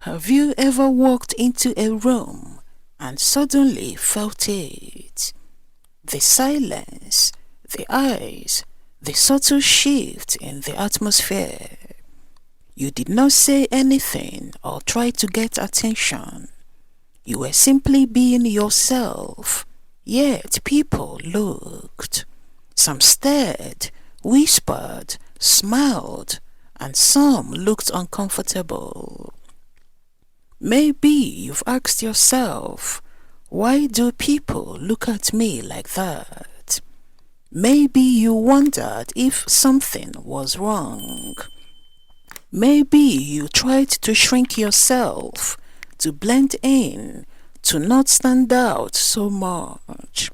Have you ever walked into a room and suddenly felt it? The silence, the eyes, the subtle shift in the atmosphere. You did not say anything or try to get attention. You were simply being yourself, yet people looked. Some stared, whispered, smiled, and some looked uncomfortable. Maybe you've asked yourself, why do people look at me like that? Maybe you wondered if something was wrong. Maybe you tried to shrink yourself, to blend in, to not stand out so much.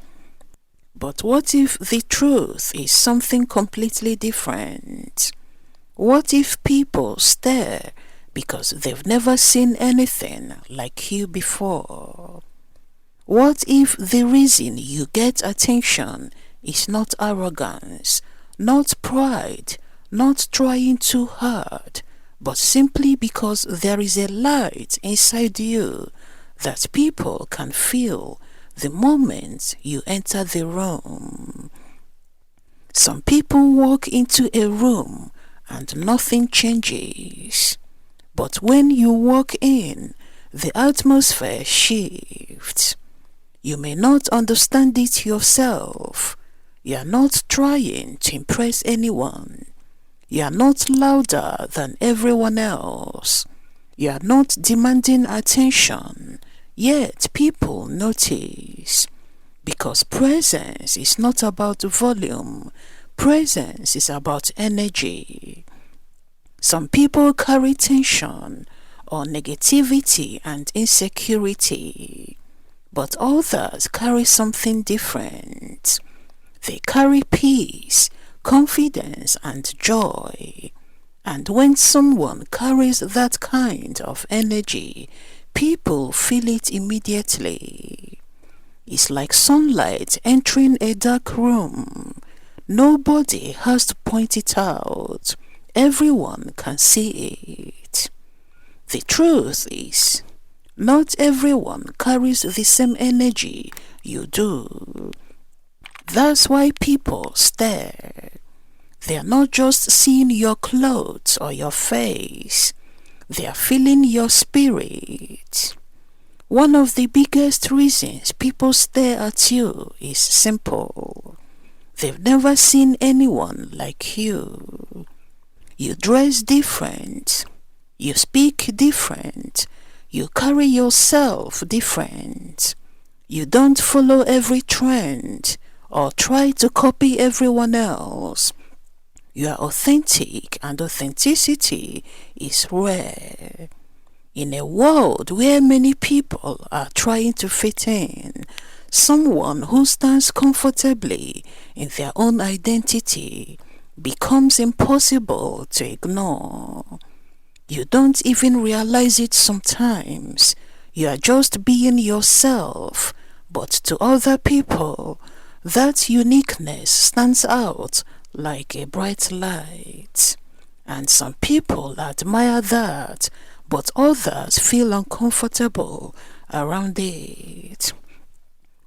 But what if the truth is something completely different? What if people stare because they've never seen anything like you before? What if the reason you get attention is not arrogance, not pride, not trying too hard, but simply because there is a light inside you that people can feel the moment you enter the room? Some people walk into a room and nothing changes. But when you walk in, the atmosphere shifts. You may not understand it yourself. You are not trying to impress anyone. You are not louder than everyone else. You are not demanding attention, yet people notice. Because presence is not about volume. Presence is about energy. Some people carry tension or negativity and insecurity, but others carry something different. They carry peace, confidence, and joy. And when someone carries that kind of energy, people feel it immediately. It's like sunlight entering a dark room. Nobody has to point it out. Everyone can see it. The truth is, not everyone carries the same energy you do. That's why people stare. They are not just seeing your clothes or your face. They are feeling your spirit. One of the biggest reasons people stare at you is simple. They've never seen anyone like you. You dress different. You speak different. You carry yourself different. You don't follow every trend or try to copy everyone else. You are authentic, and authenticity is rare. In a world where many people are trying to fit in, someone who stands comfortably in their own identity becomes impossible to ignore. You don't even realize it sometimes. You are just being yourself, but to other people, that uniqueness stands out like a bright light. And some people admire that, but others feel uncomfortable around it.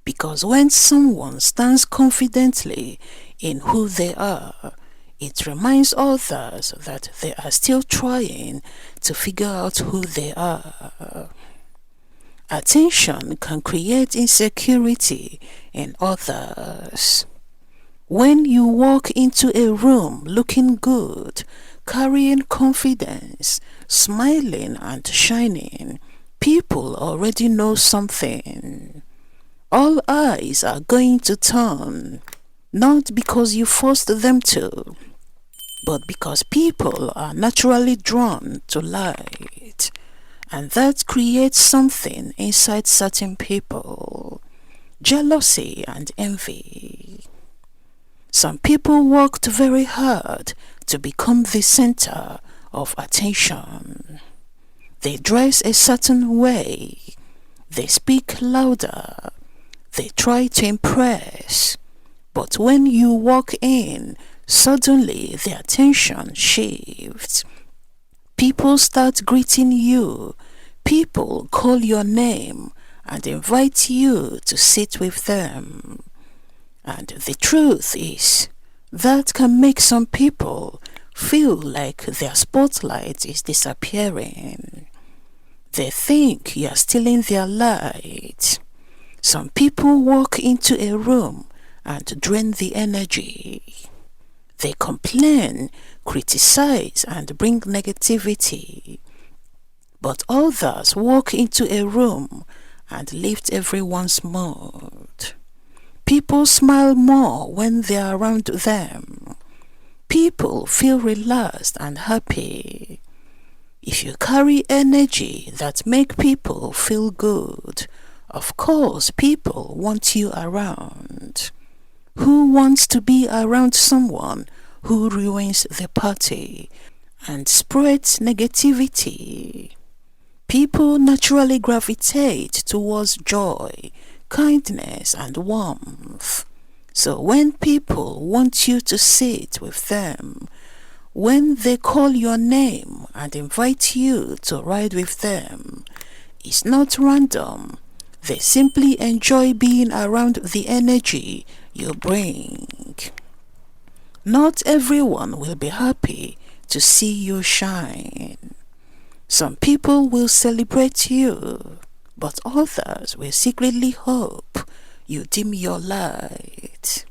Because when someone stands confidently in who they are, it reminds others that they are still trying to figure out who they are. Attention can create insecurity in others. When you walk into a room looking good, carrying confidence, smiling and shining, people already know something. All eyes are going to turn, not because you forced them to, but because people are naturally drawn to light. And that creates something inside certain people: jealousy and envy. Some people worked very hard to become the center of attention. They dress a certain way. They speak louder. They try to impress. But when you walk in, suddenly the attention shifts. People start greeting you. People call your name and invite you to sit with them. And the truth is, that can make some people feel like their spotlight is disappearing. They think you are stealing their light. Some people walk into a room and drain the energy. They complain, criticize, and bring negativity. But others walk into a room and lift everyone's mood. People smile more when they are around them. People feel relaxed and happy. If you carry energy that make people feel good, of course people want you around. Who wants to be around someone who ruins the party and spreads negativity? People naturally gravitate towards joy, kindness, and warmth. So when people want you to sit with them, when they call your name and invite you to ride with them, it's not random. They simply enjoy being around the energy you bring. Not everyone will be happy to see you shine. Some people will celebrate you, but others will secretly hope you dim your light.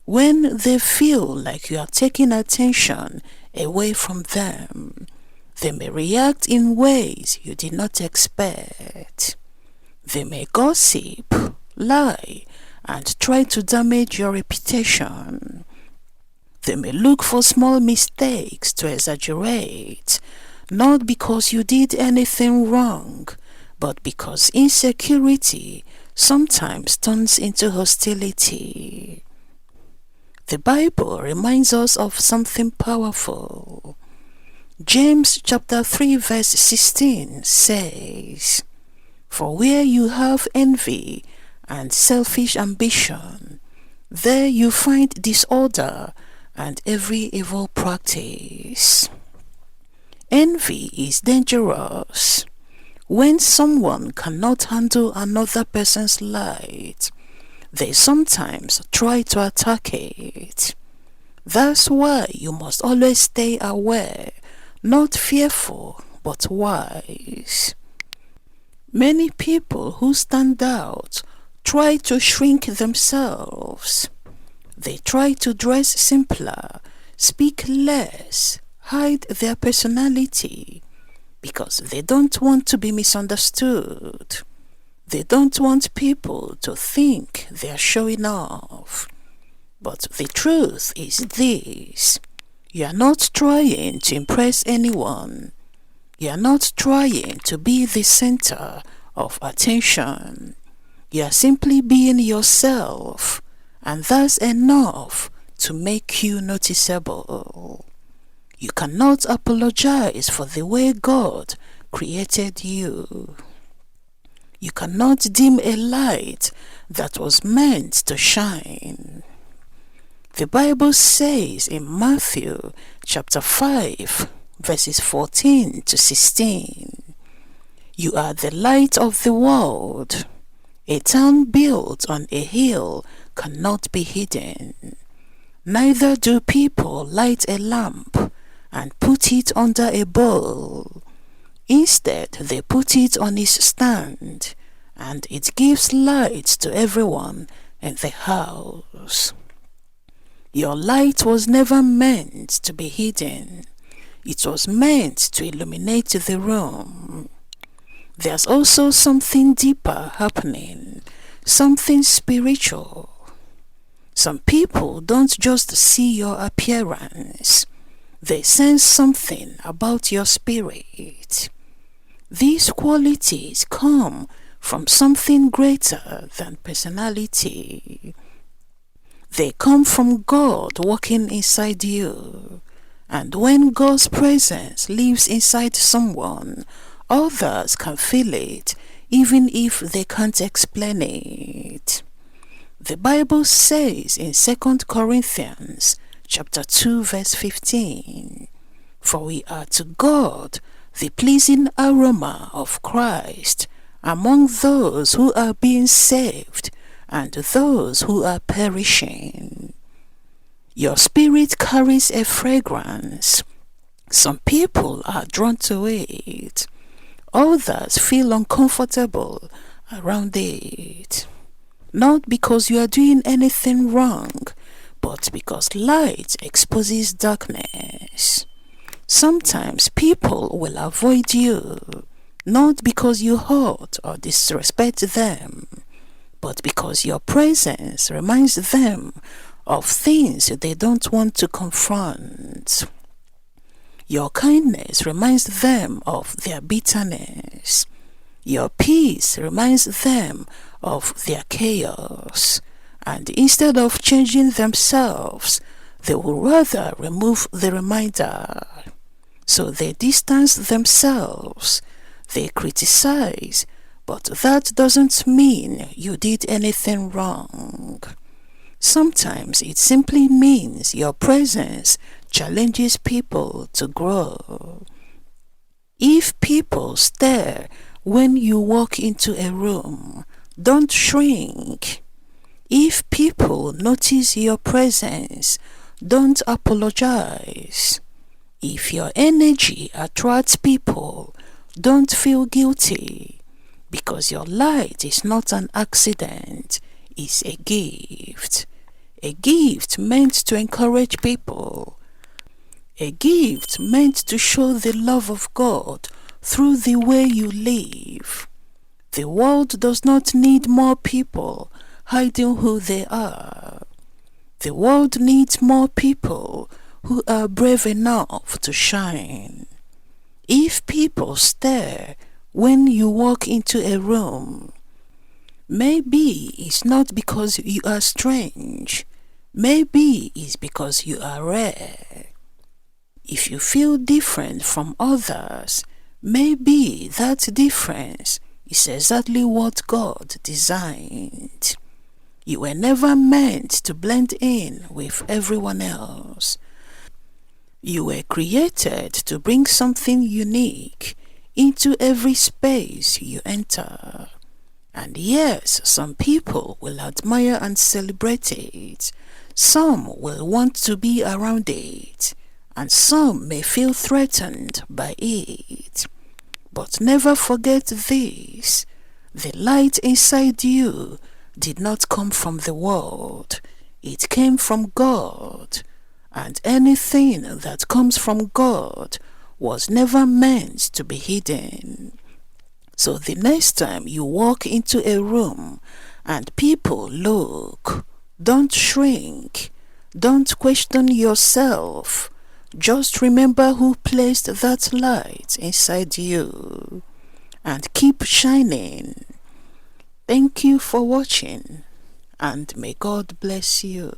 When they feel like you are taking attention away from them, they may react in ways you did not expect. They may gossip, lie, and try to damage your reputation. They may look for small mistakes to exaggerate, not because you did anything wrong, but because insecurity sometimes turns into hostility. The Bible reminds us of something powerful. James chapter 3 verse 16 says, "For where you have envy and selfish ambition, there you find disorder and every evil practice." Envy is dangerous. When someone cannot handle another person's light, they sometimes try to attack it. That's why you must always stay aware, not fearful, but wise. Many people who stand out try to shrink themselves. They try to dress simpler, speak less, hide their personality, because they don't want to be misunderstood. They don't want people to think they are showing off. But the truth is this: you are not trying to impress anyone. You are not trying to be the center of attention. You are simply being yourself, and that's enough to make you noticeable. You cannot apologize for the way God created you. You cannot dim a light that was meant to shine. The Bible says in Matthew chapter 5 verses 14 to 16, "You are the light of the world. A town built on a hill cannot be hidden. Neither do people light a lamp and put it under a bowl. Instead, they put it on its stand, and it gives light to everyone in the house." Your light was never meant to be hidden. It was meant to illuminate the room. There's also something deeper happening, something spiritual. Some people don't just see your appearance. They sense something about your spirit. These qualities come from something greater than personality. They come from God working inside you. And when God's presence lives inside someone, others can feel it, even if they can't explain it. The Bible says in 2 Corinthians chapter 2 verse 15, "For we are to God the pleasing aroma of Christ among those who are being saved and those who are perishing. Your spirit carries a fragrance. Some people are drawn to it. Others feel uncomfortable around it. Not because you are doing anything wrong, but because light exposes darkness. Sometimes people will avoid you, not because you hurt or disrespect them, but because your presence reminds them of things they don't want to confront. Your kindness reminds them of their bitterness. Your peace reminds them of their chaos. And instead of changing themselves, they will rather remove the reminder. So they distance themselves. They criticize. But that doesn't mean you did anything wrong. Sometimes it simply means your presence challenges people to grow. If people stare when you walk into a room, don't shrink. If people notice your presence, don't apologize. If your energy attracts people, don't feel guilty, because your light is not an accident, it's a gift. A gift meant to encourage people. A gift meant to show the love of God through the way you live. The world does not need more people hiding who they are. The world needs more people who are brave enough to shine. If people stare when you walk into a room, maybe it's not because you are strange. Maybe it's because you are rare. If you feel different from others, maybe that difference is exactly what God designed. You were never meant to blend in with everyone else. You were created to bring something unique into every space you enter. And yes, some people will admire and celebrate it. Some will want to be around it. And some may feel threatened by it. But never forget this: the light inside you did not come from the world. It came from God. And anything that comes from God was never meant to be hidden. So the next time you walk into a room and people look, don't shrink. Don't question yourself. Just remember who placed that light inside you, and keep shining. Thank you for watching, and may God bless you.